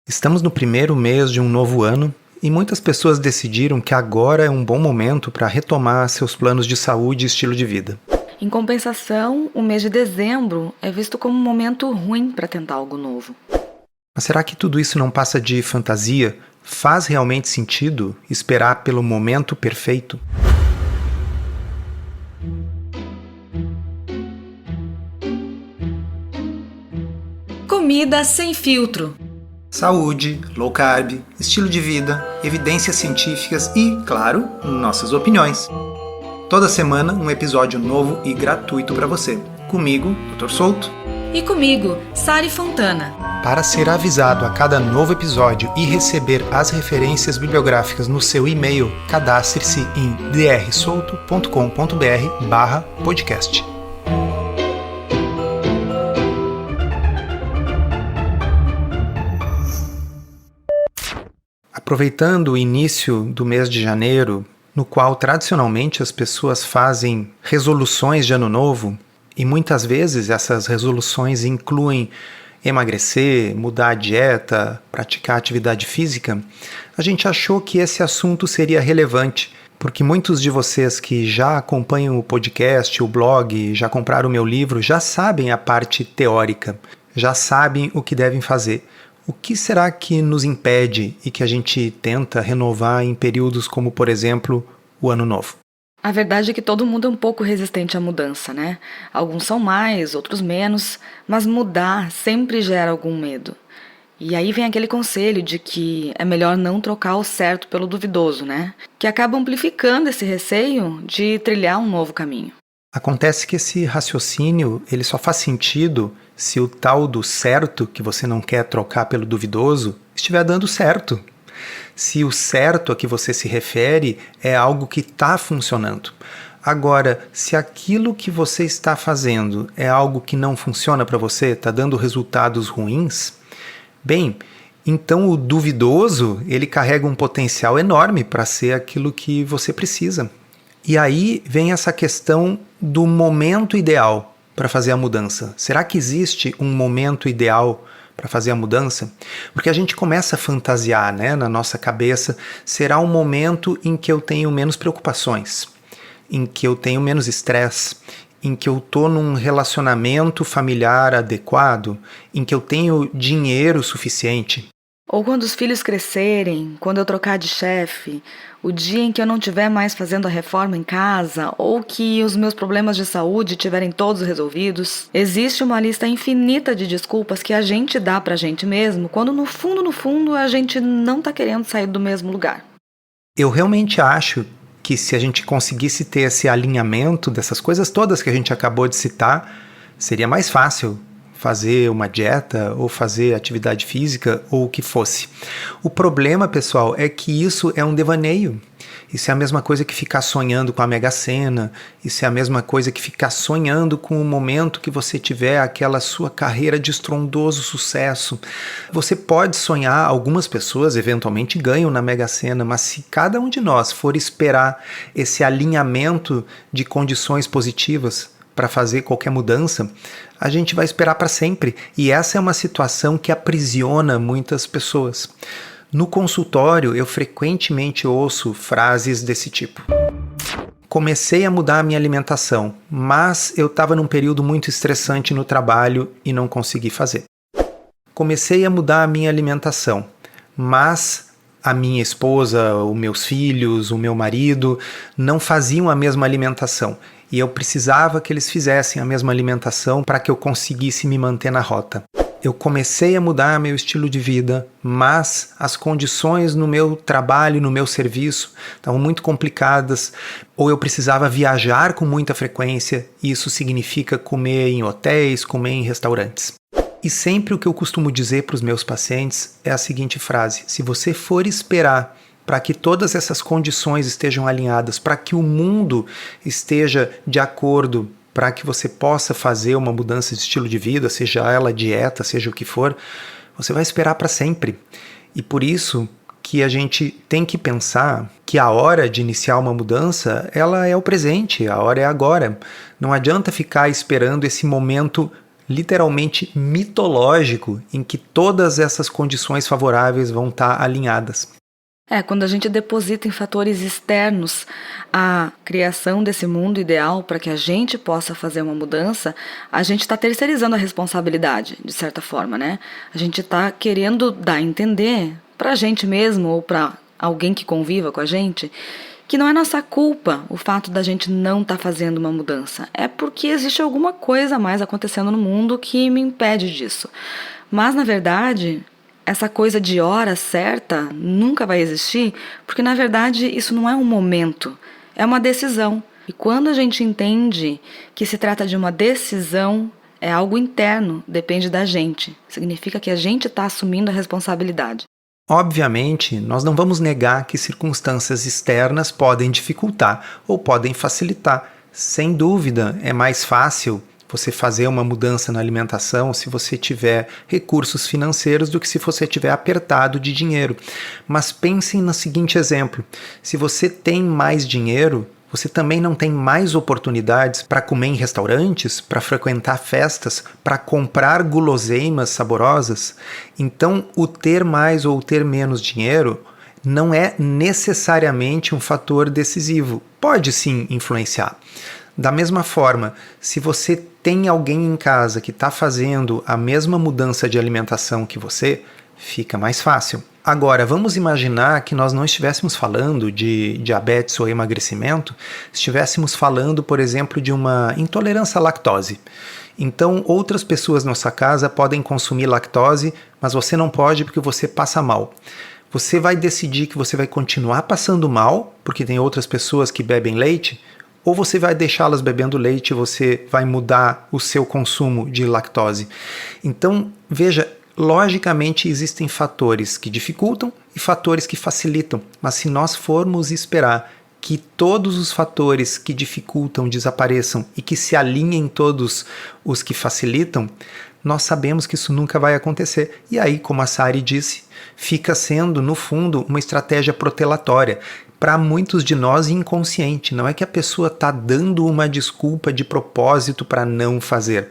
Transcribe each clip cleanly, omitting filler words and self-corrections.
Estamos no primeiro mês de um novo ano e muitas pessoas decidiram que agora é um bom momento para retomar seus planos de saúde e estilo de vida. Em compensação, o mês de dezembro é visto como um momento ruim para tentar algo novo. Mas será que tudo isso não passa de fantasia? Faz realmente sentido esperar pelo momento perfeito? Comida sem filtro. Saúde, low carb, estilo de vida, evidências científicas e, claro, nossas opiniões. Toda semana um episódio novo e gratuito para você. Comigo, Dr. Souto. E comigo, Sari Fontana. Para ser avisado a cada novo episódio e receber as referências bibliográficas no seu e-mail, cadastre-se em drsolto.com.br/podcast. Aproveitando o início do mês de janeiro, no qual tradicionalmente as pessoas fazem resoluções de ano novo, e muitas vezes essas resoluções incluem emagrecer, mudar a dieta, praticar atividade física, a gente achou que esse assunto seria relevante, porque muitos de vocês que já acompanham o podcast, o blog, já compraram o meu livro, já sabem a parte teórica, já sabem o que devem fazer. O que será que nos impede e que a gente tenta renovar em períodos como, por exemplo, o Ano Novo? A verdade é que todo mundo é um pouco resistente à mudança, né? Alguns são mais, outros menos, mas mudar sempre gera algum medo. E aí vem aquele conselho de que é melhor não trocar o certo pelo duvidoso, né? Que acaba amplificando esse receio de trilhar um novo caminho. Acontece que esse raciocínio ele só faz sentido se o tal do certo, que você não quer trocar pelo duvidoso, estiver dando certo. Se o certo a que você se refere é algo que está funcionando. Agora, se aquilo que você está fazendo é algo que não funciona para você, está dando resultados ruins, bem, então o duvidoso ele carrega um potencial enorme para ser aquilo que você precisa. E aí vem essa questão do momento ideal para fazer a mudança. Será que existe um momento ideal para fazer a mudança? Porque a gente começa a fantasiar, né, na nossa cabeça, será um momento em que eu tenho menos preocupações, em que eu tenho menos estresse, em que eu estou num relacionamento familiar adequado, em que eu tenho dinheiro suficiente. Ou quando os filhos crescerem, quando eu trocar de chefe, o dia em que eu não estiver mais fazendo a reforma em casa, ou que os meus problemas de saúde estiverem todos resolvidos. Existe uma lista infinita de desculpas que a gente dá pra gente mesmo, quando no fundo, a gente não tá querendo sair do mesmo lugar. Eu realmente acho que se a gente conseguisse ter esse alinhamento dessas coisas todas que a gente acabou de citar, seria mais fácil fazer uma dieta ou fazer atividade física ou o que fosse. O problema, pessoal, é que isso é um devaneio. Isso é a mesma coisa que ficar sonhando com a Mega Sena, isso é a mesma coisa que ficar sonhando com o momento que você tiver aquela sua carreira de estrondoso sucesso. Você pode sonhar, algumas pessoas eventualmente ganham na Mega Sena, mas se cada um de nós for esperar esse alinhamento de condições positivas para fazer qualquer mudança, a gente vai esperar para sempre. E essa é uma situação que aprisiona muitas pessoas. No consultório, eu frequentemente ouço frases desse tipo. Comecei a mudar a minha alimentação, mas eu estava num período muito estressante no trabalho e não consegui fazer. Comecei a mudar a minha alimentação, mas a minha esposa, os meus filhos, o meu marido não faziam a mesma alimentação. E eu precisava que eles fizessem a mesma alimentação para que eu conseguisse me manter na rota. Eu comecei a mudar meu estilo de vida, mas as condições no meu trabalho, no meu serviço, estavam muito complicadas, ou eu precisava viajar com muita frequência, e isso significa comer em hotéis, comer em restaurantes. E sempre o que eu costumo dizer para os meus pacientes é a seguinte frase: se você for esperar para que todas essas condições estejam alinhadas, para que o mundo esteja de acordo, para que você possa fazer uma mudança de estilo de vida, seja ela dieta, seja o que for, você vai esperar para sempre. E por isso que a gente tem que pensar que a hora de iniciar uma mudança, ela é o presente, a hora é agora. Não adianta ficar esperando esse momento literalmente mitológico em que todas essas condições favoráveis vão estar alinhadas. Quando a gente deposita em fatores externos a criação desse mundo ideal para que a gente possa fazer uma mudança, a gente está terceirizando a responsabilidade, de certa forma, né? A gente está querendo dar a entender para a gente mesmo ou para alguém que conviva com a gente que não é nossa culpa o fato da gente não estar fazendo uma mudança. É porque existe alguma coisa a mais acontecendo no mundo que me impede disso. Mas, na verdade, essa coisa de hora certa nunca vai existir, porque na verdade isso não é um momento, é uma decisão. E quando a gente entende que se trata de uma decisão, é algo interno, depende da gente. Significa que a gente está assumindo a responsabilidade. Obviamente, nós não vamos negar que circunstâncias externas podem dificultar ou podem facilitar. Sem dúvida, é mais fácil você fazer uma mudança na alimentação se você tiver recursos financeiros do que se você tiver apertado de dinheiro. Mas pensem no seguinte exemplo: se você tem mais dinheiro, você também não tem mais oportunidades para comer em restaurantes, para frequentar festas, para comprar guloseimas saborosas. Então, o ter mais ou ter menos dinheiro não é necessariamente um fator decisivo. Pode sim influenciar. Da mesma forma, se você tem alguém em casa que está fazendo a mesma mudança de alimentação que você, fica mais fácil. Agora, vamos imaginar que nós não estivéssemos falando de diabetes ou emagrecimento, estivéssemos falando, por exemplo, de uma intolerância à lactose. Então, outras pessoas na sua casa podem consumir lactose, mas você não pode porque você passa mal. Você vai decidir que você vai continuar passando mal, porque tem outras pessoas que bebem leite, ou você vai deixá-las bebendo leite e você vai mudar o seu consumo de lactose. Então, veja, logicamente existem fatores que dificultam e fatores que facilitam, mas se nós formos esperar que todos os fatores que dificultam desapareçam e que se alinhem todos os que facilitam, nós sabemos que isso nunca vai acontecer. E aí, como a Sari disse, fica sendo, no fundo, uma estratégia protelatória. Para muitos de nós, inconsciente. Não é que a pessoa está dando uma desculpa de propósito para não fazer.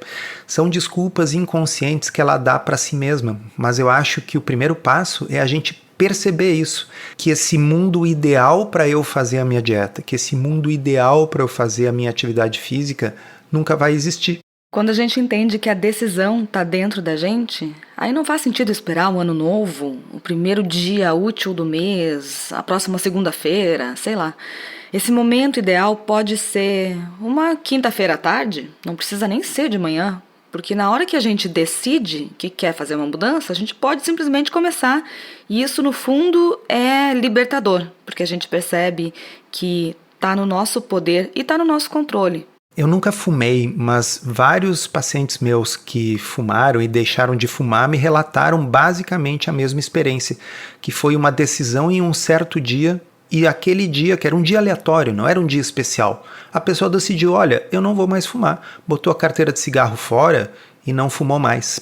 São desculpas inconscientes que ela dá para si mesma. Mas eu acho que o primeiro passo é a gente perceber isso. Que esse mundo ideal para eu fazer a minha dieta, que esse mundo ideal para eu fazer a minha atividade física, nunca vai existir. Quando a gente entende que a decisão está dentro da gente, aí não faz sentido esperar um ano novo, o primeiro dia útil do mês, a próxima segunda-feira, sei lá. Esse momento ideal pode ser uma quinta-feira à tarde, não precisa nem ser de manhã, porque na hora que a gente decide que quer fazer uma mudança, a gente pode simplesmente começar. E isso, no fundo, é libertador, porque a gente percebe que está no nosso poder e está no nosso controle. Eu nunca fumei, mas vários pacientes meus que fumaram e deixaram de fumar me relataram basicamente a mesma experiência, que foi uma decisão em um certo dia, e aquele dia, que era um dia aleatório, não era um dia especial, a pessoa decidiu, olha, eu não vou mais fumar, botou a carteira de cigarro fora e não fumou mais.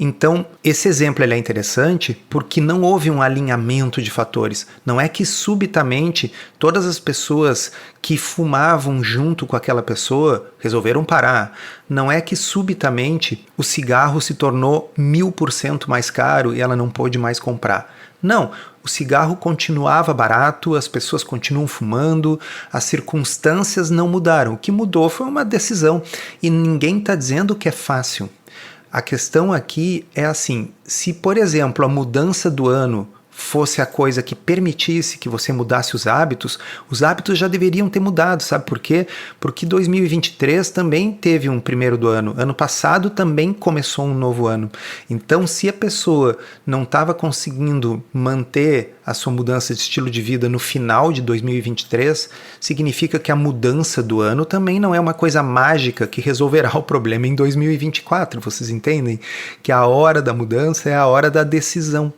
Então, esse exemplo ele é interessante porque não houve um alinhamento de fatores. Não é que subitamente todas as pessoas que fumavam junto com aquela pessoa resolveram parar. Não é que subitamente o cigarro se tornou 1000% mais caro e ela não pôde mais comprar. Não, o cigarro continuava barato, as pessoas continuam fumando, as circunstâncias não mudaram. O que mudou foi uma decisão e ninguém está dizendo que é fácil. A questão aqui é assim, se por exemplo a mudança do ano fosse a coisa que permitisse que você mudasse os hábitos já deveriam ter mudado, sabe por quê? Porque 2023 também teve um primeiro do ano, ano passado também começou um novo ano. Então, se a pessoa não estava conseguindo manter a sua mudança de estilo de vida no final de 2023, significa que a mudança do ano também não é uma coisa mágica que resolverá o problema em 2024, vocês entendem? Que a hora da mudança é a hora da decisão.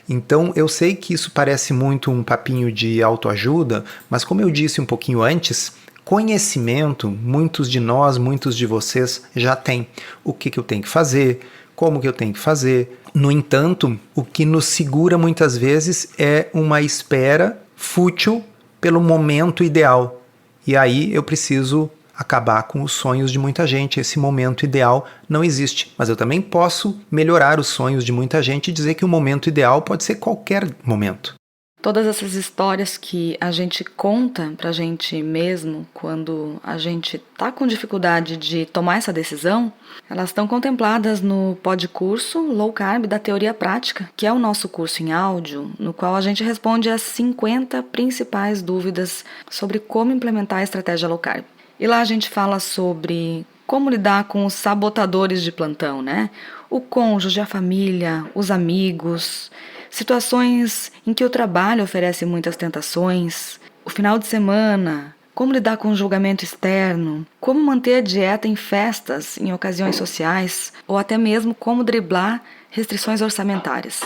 Então, eu sei que isso parece muito um papinho de autoajuda, mas como eu disse um pouquinho antes, conhecimento, muitos de nós, muitos de vocês já têm. O que eu tenho que fazer, como que eu tenho que fazer. No entanto, o que nos segura muitas vezes é uma espera fútil pelo momento ideal. E aí eu preciso acabar com os sonhos de muita gente. Esse momento ideal não existe, mas eu também posso melhorar os sonhos de muita gente e dizer que o momento ideal pode ser qualquer momento. Todas essas histórias que a gente conta pra gente mesmo quando a gente tá com dificuldade de tomar essa decisão, elas estão contempladas no podcurso Low Carb da Teoria Prática, que é o nosso curso em áudio, no qual a gente responde as 50 principais dúvidas sobre como implementar a estratégia Low Carb. E lá a gente fala sobre como lidar com os sabotadores de plantão, né? O cônjuge, a família, os amigos, situações em que o trabalho oferece muitas tentações, o final de semana, como lidar com o julgamento externo, como manter a dieta em festas, em ocasiões sociais, ou até mesmo como driblar restrições orçamentárias.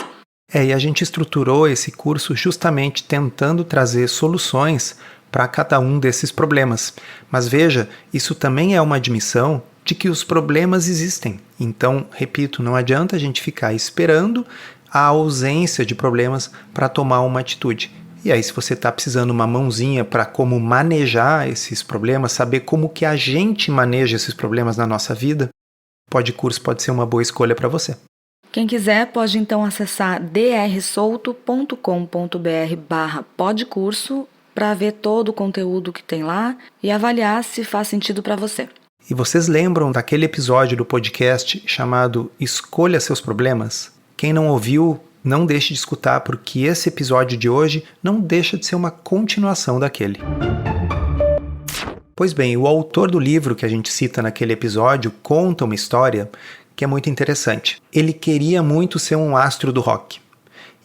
E a gente estruturou esse curso justamente tentando trazer soluções para cada um desses problemas. Mas veja, isso também é uma admissão de que os problemas existem. Então, repito, não adianta a gente ficar esperando a ausência de problemas para tomar uma atitude. E aí, se você está precisando uma mãozinha para como manejar esses problemas, saber como que a gente maneja esses problemas na nossa vida, Podcurso pode ser uma boa escolha para você. Quem quiser pode então acessar drsolto.com.br/podcurso para ver todo o conteúdo que tem lá e avaliar se faz sentido para você. E vocês lembram daquele episódio do podcast chamado Escolha Seus Problemas? Quem não ouviu, não deixe de escutar, porque esse episódio de hoje não deixa de ser uma continuação daquele. Pois bem, o autor do livro que a gente cita naquele episódio conta uma história que é muito interessante. Ele queria muito ser um astro do rock.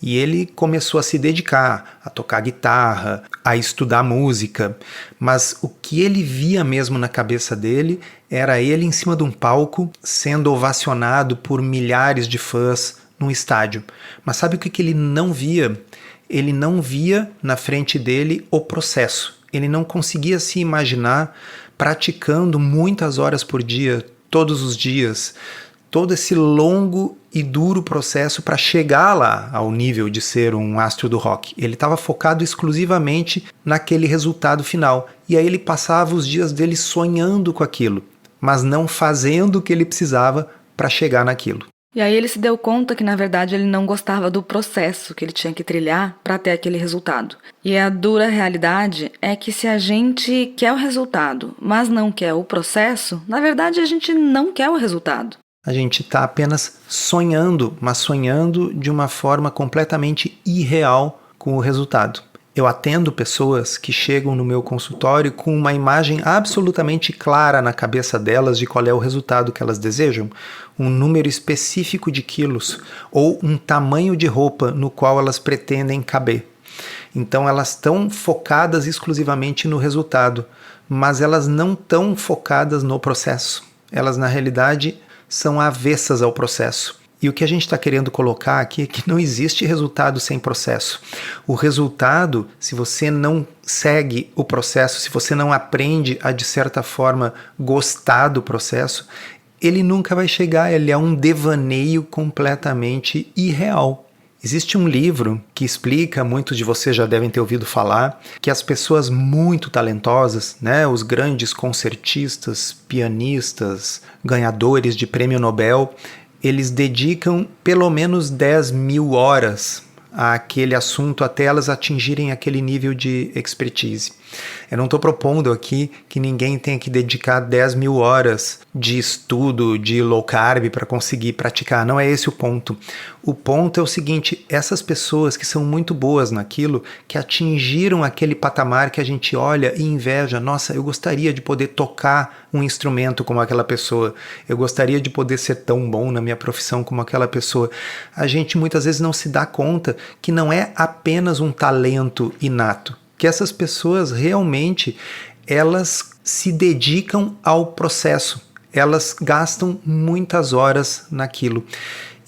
E ele começou a se dedicar a tocar guitarra, a estudar música, mas o que ele via mesmo na cabeça dele era ele em cima de um palco sendo ovacionado por milhares de fãs num estádio. Mas sabe o que ele não via? Ele não via na frente dele o processo. Ele não conseguia se imaginar praticando muitas horas por dia, todos os dias, todo esse longo e duro processo para chegar lá ao nível de ser um astro do rock. Ele estava focado exclusivamente naquele resultado final. E aí ele passava os dias dele sonhando com aquilo, mas não fazendo o que ele precisava para chegar naquilo. E aí ele se deu conta que, na verdade, ele não gostava do processo que ele tinha que trilhar para ter aquele resultado. E a dura realidade é que se a gente quer o resultado, mas não quer o processo, na verdade a gente não quer o resultado. A gente está apenas sonhando, mas sonhando de uma forma completamente irreal com o resultado. Eu atendo pessoas que chegam no meu consultório com uma imagem absolutamente clara na cabeça delas de qual é o resultado que elas desejam, um número específico de quilos ou um tamanho de roupa no qual elas pretendem caber. Então elas estão focadas exclusivamente no resultado, mas elas não estão focadas no processo. Elas, na realidade, são avessas ao processo. E o que a gente está querendo colocar aqui é que não existe resultado sem processo. O resultado, se você não segue o processo, se você não aprende a, de certa forma, gostar do processo, ele nunca vai chegar, ele é um devaneio completamente irreal. Existe um livro que explica, muitos de vocês já devem ter ouvido falar, que as pessoas muito talentosas, né, os grandes concertistas, pianistas, ganhadores de prêmio Nobel, eles dedicam pelo menos 10.000 horas àquele assunto até elas atingirem aquele nível de expertise. Eu não estou propondo aqui que ninguém tenha que dedicar 10.000 horas de estudo de low carb para conseguir praticar, não é esse o ponto. O ponto é o seguinte, essas pessoas que são muito boas naquilo, que atingiram aquele patamar que a gente olha e inveja, nossa, eu gostaria de poder tocar um instrumento como aquela pessoa, eu gostaria de poder ser tão bom na minha profissão como aquela pessoa. A gente muitas vezes não se dá conta que não é apenas um talento inato, que essas pessoas realmente, elas se dedicam ao processo, elas gastam muitas horas naquilo.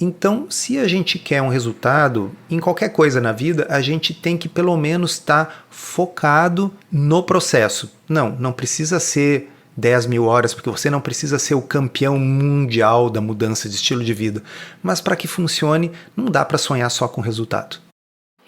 Então, se a gente quer um resultado, em qualquer coisa na vida, a gente tem que pelo menos estar focado no processo. Não precisa ser 10.000 horas, porque você não precisa ser o campeão mundial da mudança de estilo de vida. Mas para que funcione, não dá para sonhar só com resultado.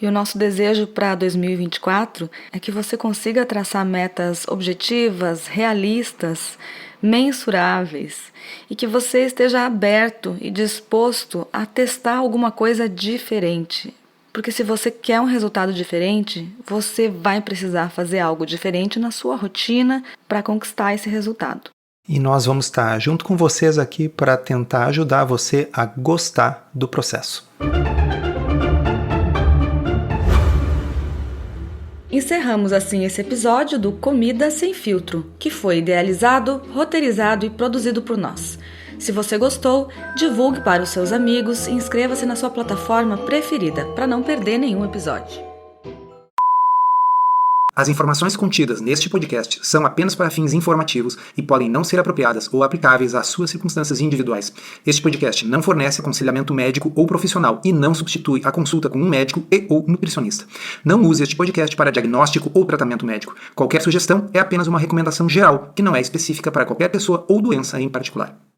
E o nosso desejo para 2024 é que você consiga traçar metas objetivas, realistas, mensuráveis e que você esteja aberto e disposto a testar alguma coisa diferente. Porque se você quer um resultado diferente, você vai precisar fazer algo diferente na sua rotina para conquistar esse resultado. E nós vamos estar junto com vocês aqui para tentar ajudar você a gostar do processo. Encerramos assim esse episódio do Comida Sem Filtro, que foi idealizado, roteirizado e produzido por nós. Se você gostou, divulgue para os seus amigos e inscreva-se na sua plataforma preferida para não perder nenhum episódio. As informações contidas neste podcast são apenas para fins informativos e podem não ser apropriadas ou aplicáveis às suas circunstâncias individuais. Este podcast não fornece aconselhamento médico ou profissional e não substitui a consulta com um médico ou nutricionista. Não use este podcast para diagnóstico ou tratamento médico. Qualquer sugestão é apenas uma recomendação geral, que não é específica para qualquer pessoa ou doença em particular.